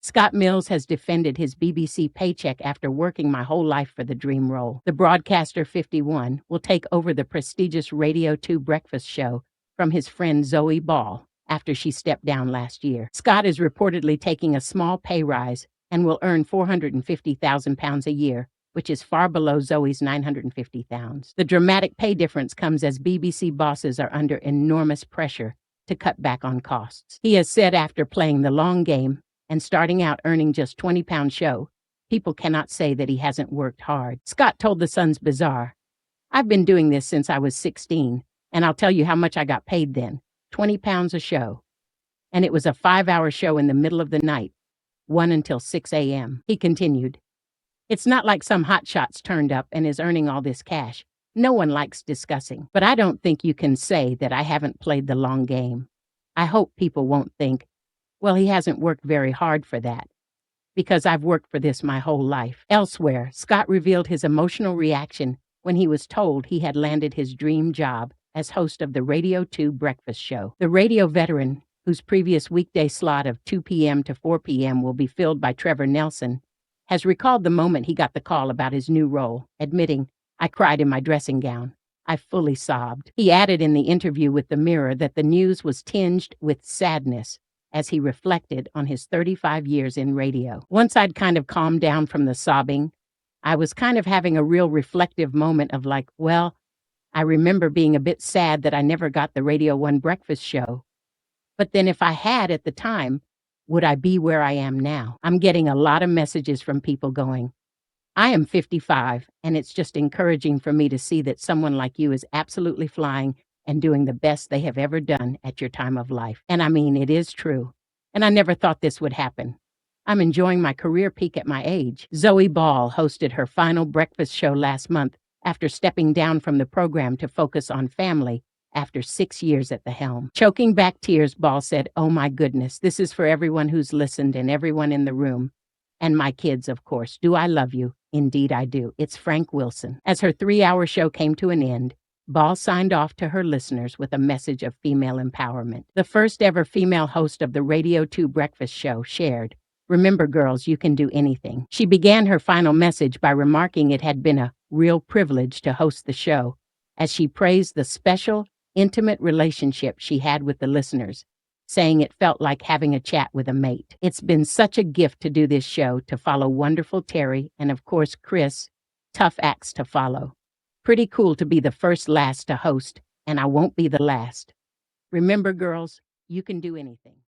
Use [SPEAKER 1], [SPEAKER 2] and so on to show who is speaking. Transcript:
[SPEAKER 1] Scott Mills has defended his BBC paycheck after working my whole life for the dream role. The broadcaster, 51, will take over the prestigious Radio 2 breakfast show from his friend Zoe Ball after she stepped down last year. Scott is reportedly taking a small pay rise and will earn £450,000 a year, which is far below Zoe's £950,000. The dramatic pay difference comes as BBC bosses are under enormous pressure to cut back on costs. He has said after playing the long game and starting out earning just £20 show, people cannot say that he hasn't worked hard. Scott told The Sun's Bazaar, "I've been doing this since I was 16, and I'll tell you how much I got paid then, £20 a show. And it was a 5-hour show in the middle of the night, 1 until 6 a.m. He continued, "It's not like some hotshots turned up and is earning all this cash. No one likes discussing, but I don't think you can say that I haven't played the long game. I hope people won't think, well, he hasn't worked very hard for that, because I've worked for this my whole life." Elsewhere, Scott revealed his emotional reaction when he was told he had landed his dream job as host of the Radio 2 breakfast show. The radio veteran, whose previous weekday slot of 2 p.m. to 4 p.m. will be filled by Trevor Nelson, has recalled the moment he got the call about his new role, admitting, "I cried in my dressing gown. I fully sobbed." He added in the interview with The Mirror that the news was tinged with sadness as he reflected on his 35 years in radio. "Once I'd kind of calmed down from the sobbing, I was kind of having a real reflective moment of like, well, I remember being a bit sad that I never got the Radio 1 breakfast show. But then if I had at the time, would I be where I am now?" I'm getting a lot of messages from people going, "I am 55, and it's just encouraging for me to see that someone like you is absolutely flying and doing the best they have ever done at your time of life." And I mean, it is true. And I never thought this would happen. I'm enjoying my career peak at my age. Zoe Ball hosted her final breakfast show last month after stepping down from the program to focus on family after 6 years at the helm. Choking back tears, Ball said, "Oh my goodness, this is for everyone who's listened and everyone in the room. And my kids, of course. Do I love you? Indeed I do. It's Frank Wilson." As her 3-hour show came to an end, Ball signed off to her listeners with a message of female empowerment. The first ever female host of the Radio 2 breakfast show shared, "Remember, girls, you can do anything." She began her final message by remarking it had been a real privilege to host the show, as she praised the special, intimate relationship she had with the listeners, saying it felt like having a chat with a mate. "It's been such a gift to do this show, to follow wonderful Terry and, of course, Chris. Tough acts to follow. Pretty cool to be the first last to host, and I won't be the last. Remember, girls, you can do anything."